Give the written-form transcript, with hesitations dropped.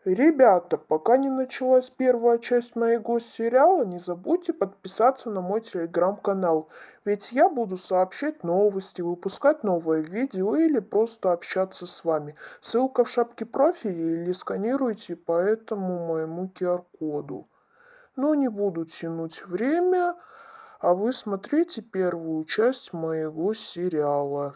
Ребята, пока не началась первая часть моего сериала, не забудьте подписаться на мой телеграм-канал, ведь я буду сообщать новости, выпускать новые видео или просто общаться с вами. Ссылка в шапке профиля или сканируйте по этому моему QR-коду. Но не буду тянуть время, а вы смотрите первую часть моего сериала.